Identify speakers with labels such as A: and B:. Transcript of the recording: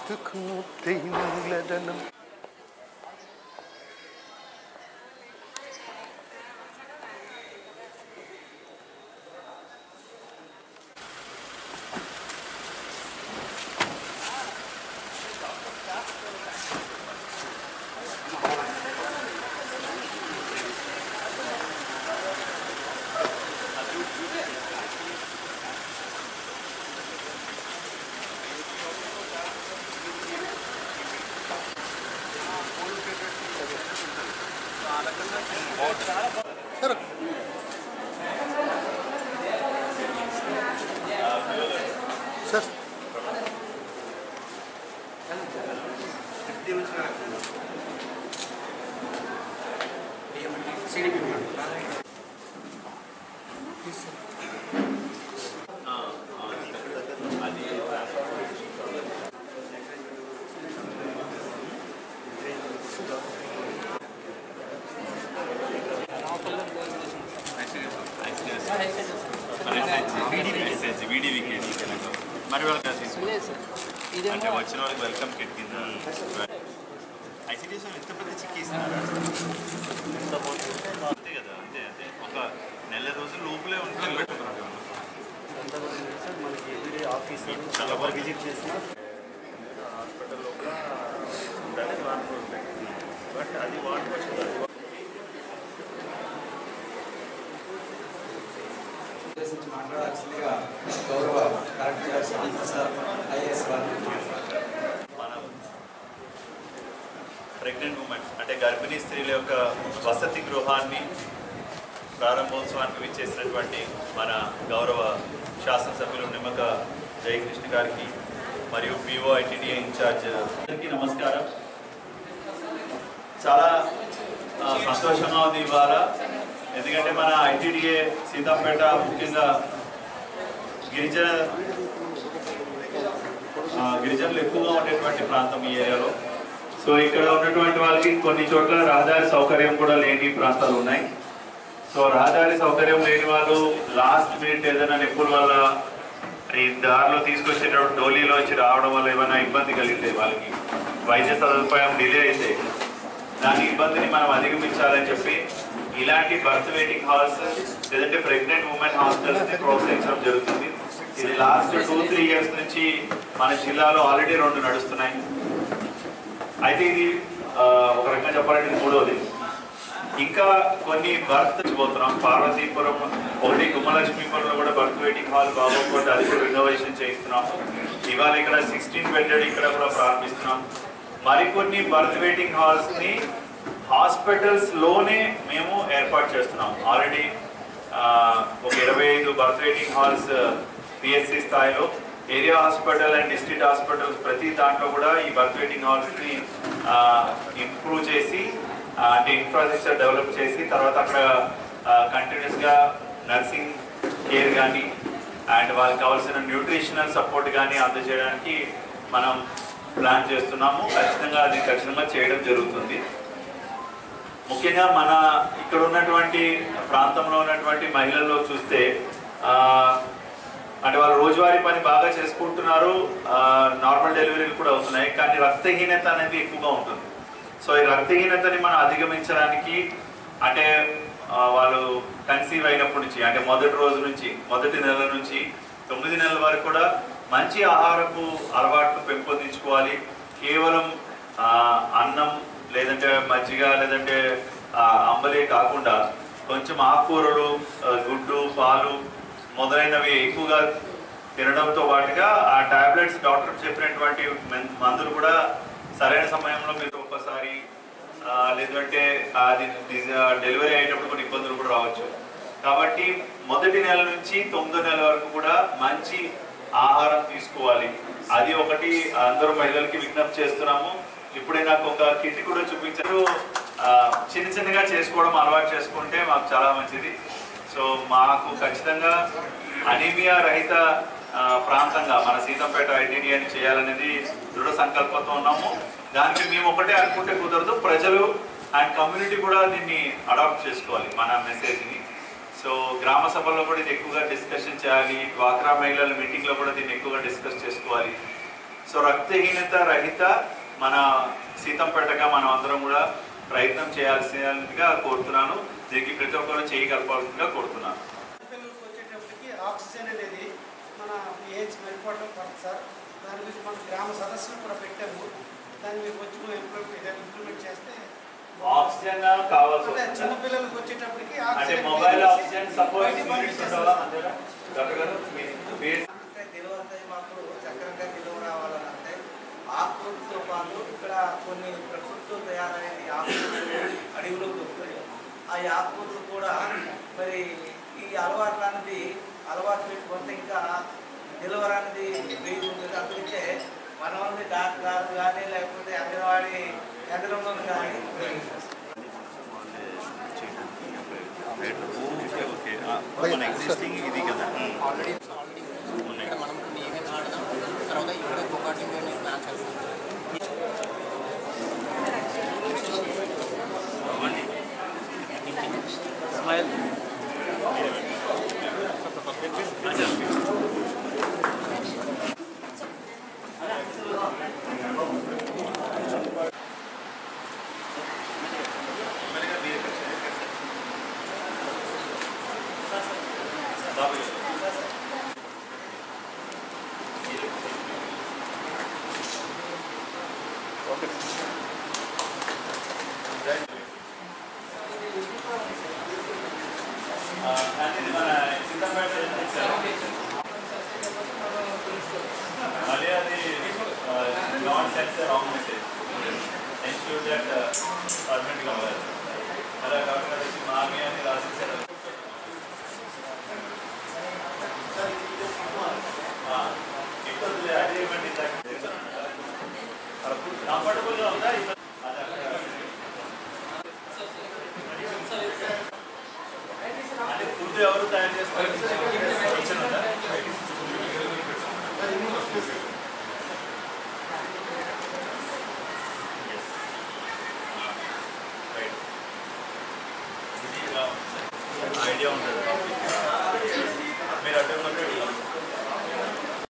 A: ఎందుకు తెల్లదనం సార్
B: మరి వాళ్ళకి అంటే వచ్చిన వాళ్ళకి వెల్కమ్ కిట్ కింద ఐసీడీఎస్ ఎంత పెద్ద చిక్కి ఇస్తున్నారు అంతే కదా అంతే అంతే ఒక నెల రోజుల లోపలే ఉంటుంది
C: మనకి ఎవ్రీడే ఆఫీస్ చాలా బాగా విజిట్ చేసిన హాస్పిటల్ లోపల ఉండాలి వారం రోజులు బట్ అది వాడుకోవచ్చు
D: మాట్లాడాల్సిందిగా గౌరవ కలెక్టర్ సార్ ఐఏఎస్
B: మనం ప్రెగ్నెంట్ ఉమెన్స్ అంటే గర్భిణీ స్త్రీల యొక్క వసతి గృహాన్ని ప్రారంభోత్సవానికి విచ్చేసినటువంటి మన గౌరవ శాసనసభ్యులు నిమ్మక జయకృష్ణ గారికి మరియు పిఓ ఐటీడీఏ ఇన్ఛార్జ్ అందరికీ నమస్కారం. చాలా సంతోషంగా ఉంది ఇవాళ, ఎందుకంటే మన ఐటీడీఏ సీతంపేట ముఖ్యంగా గిరిజనులు ఎక్కువగా ఉండేటువంటి ప్రాంతం ఈ ఏరియాలో. సో ఇక్కడ ఉన్నటువంటి వాళ్ళకి కొన్ని చోట్ల రహదారి సౌకర్యం కూడా లేని ప్రాంతాలు ఉన్నాయి. సో రహదారి సౌకర్యం లేని వాళ్ళు లాస్ట్ మినిట్ ఏదైనా నొప్పుల వల్ల ఈ దారిలో తీసుకొచ్చేటప్పుడు డోలీలో వచ్చి రావడం వల్ల ఏమైనా ఇబ్బంది కలిగితే వాళ్ళకి వైద్య సదుపాయం డిలే అయితే దాని ఇబ్బందిని మనం అధిగమించాలని చెప్పి ఇలాంటి బర్త్ వెయిటింగ్ హాల్స్ లేదంటే ప్రెగ్నెంట్ ఉమెన్ హాస్టల్స్ని ప్రోత్సహించడం జరుగుతుంది. ఇది లాస్ట్ 2-3 ఇయర్స్ నుంచి మన జిల్లాలో ఆల్రెడీ 2 నడుస్తున్నాయి. అయితే ఇది ఒక రకంగా చెప్పాలంటే ఇది 3వది. ఇంకా కొన్ని బర్త్ పోతున్నాం. పార్వతీపురం ఒకటి, గుమ్మలక్ష్మీపురంలో కూడా బర్త్ వెయిటింగ్ హాల్ బాగోకపోతే అది కూడా రినోవేషన్ చేయిస్తున్నాము. ఇవాళ ఇక్కడ 16 బెడ్డెడ్ ఇక్కడ కూడా ప్రారంభిస్తున్నాం. మరికొన్ని బర్త్ వెయిటింగ్ హాల్స్ని హాస్పిటల్స్లోనే మేము ఏర్పాటు చేస్తున్నాం. ఆల్రెడీ ఒక 25 బర్త్ వెయిటింగ్ హాల్స్ పిఎస్సి స్థాయిలో, area hospital and district hospitals ప్రతి దాంట్లో కూడా ఈ బర్త్ వెయిటింగ్ హాల్స్ని ఇంప్రూవ్ చేసి అంటే ఇన్ఫ్రాస్ట్రక్చర్ డెవలప్ చేసి తర్వాత అక్కడ కంటిన్యూస్గా నర్సింగ్ కేర్ కానీ అండ్ వాళ్ళకి కావాల్సిన న్యూట్రిషనల్ సపోర్ట్ కానీ అందజేయడానికి మనం ప్లాన్ చేస్తున్నాము. ఖచ్చితంగా చేయడం జరుగుతుంది. ముఖ్యంగా మన ఇక్కడ ఉన్నటువంటి ప్రాంతంలో ఉన్నటువంటి మహిళల్లో చూస్తే అంటే వాళ్ళు రోజువారీ పని బాగా చేసుకుంటున్నారు, నార్మల్ డెలివరీలు కూడా అవుతున్నాయి, కానీ రక్తహీనత అనేది ఎక్కువగా ఉంటుంది. సో ఈ రక్తహీనతని మనం అధిగమించడానికి అంటే వాళ్ళు కన్సీవ్ అయినప్పటి నుంచి అంటే మొదటి నెల నుంచి 9 నెలల వరకు కూడా మంచి ఆహారపు అలవాట్లు పెంపొందించుకోవాలి. కేవలం అన్నం లేదంటే మజ్జిగ లేదంటే అంబలి కాకుండా కొంచెం ఆకుకూరలు, గుడ్డు, పాలు మొదలైనవి ఎక్కువగా తినడంతో పాటుగా ఆ టాబ్లెట్స్ డాక్టర్ చెప్పినటువంటి మందులు కూడా సరైన సమయంలో మీరు ఒక్కసారి లేదంటే అది డెలివరీ అయ్యేటప్పుడు కొన్ని ఇబ్బందులు కూడా రావచ్చు. కాబట్టి మొదటి నెల నుంచి 9వ నెల వరకు కూడా మంచి ఆహారం తీసుకోవాలి. అది ఒకటి అందరూ మహిళలకి విజ్ఞప్తి చేస్తున్నాము. ఇప్పుడే నాకు ఒక కిట్ కూడా చూపించారు. చిన్నగా చేసుకోవడం అలవాటు చేసుకుంటే మాకు చాలా మంచిది. సో మాకు ఖచ్చితంగా అనీమియా రహిత ప్రాంతంగా మన సీతంపేట ఐటీడీఏని చేయాలనేది దృఢ సంకల్పంతో ఉన్నాము. దానికి మేము ఒకటే అనుకుంటే కుదరదు, ప్రజలు అండ్ కమ్యూనిటీ కూడా దీన్ని అడాప్ట్ చేసుకోవాలి మన మెసేజ్ని. సో గ్రామ సభల్లో కూడా ఇది ఎక్కువగా డిస్కషన్ చేయాలి. డ్వాక్రా మహిళల మీటింగ్లో కూడా దీన్ని ఎక్కువగా డిస్కస్ చేసుకోవాలి. సో రక్తహీనత రహిత మన సీతంపేటగా మనం అందరం కూడా ప్రయత్నం చేయాల్సిందిగా కోరుతున్నాను. దీనికి ప్రతి ఒక్కరు చేయగలపాల్సిందిగా కోరుతున్నాను.
E: పిల్లలకు వచ్చేటప్పటికి ఆక్సిజన్ అనేది మన పిహెచ్ మెరుగుపడడం పడుతుంది సార్. దాని గురించి మన గ్రామ సదస్సులు కూడా పెట్టాము. దాన్ని మీరు వచ్చి ఇంప్లిమెంట్ చేస్తే
B: ఆక్సిజన్ కావాల్సి
E: అంటే చిన్నపిల్లలకు వచ్చేటప్పటికి
B: అంటే మొబైల్ ఆక్సిజన్ సపోర్ట్ యూనిట్స్ ఉండాలా అంతేనా డాక్టర్ గారు?
F: అంటే డెలివరీ మాకు చక్కగా డెలివరీ రావాలంటే ఆకుకూరతో పాటు ఇక్కడ కొన్ని ప్రకృతితో తయారైన ఆకుకూరలు అడవిలో దొరుకుతాయి. ఆ ఆకుకూరలు కూడా మరి ఈ అలవాటు పెట్టుకుంటే ఇంకా డెలివరీ అనేది వెయ్యి ఉంటుంది. అందుకే మనల్ని డాక్టర్ గారు కానీ లేకపోతే అంగన్వాడీ కేంద్రంలో కానీ
C: ఎగ్జిస్టింగ్ ఇది కదా
G: ఆల్రెడీ ఇక్కడ మనం కొన్ని ఈవెంట్స్ ఆడదాం. తర్వాత ఇక్కడ గోకాటింగ్ ప్లాన్ చేస్తాం.
B: మళ్ళీ అది not sense wrong message ensure that పర్మనెంట్గా ఉండాలి. అలా కాకుండా మామి అని రాసేసారు. ఇప్పుడు అదే ఇవ్వండి కంఫర్టబుల్గా ఉందా? అంటే ఫుడ్ ఎవరు తయారు చేస్తారు? ఐడియా ఉంటుంది.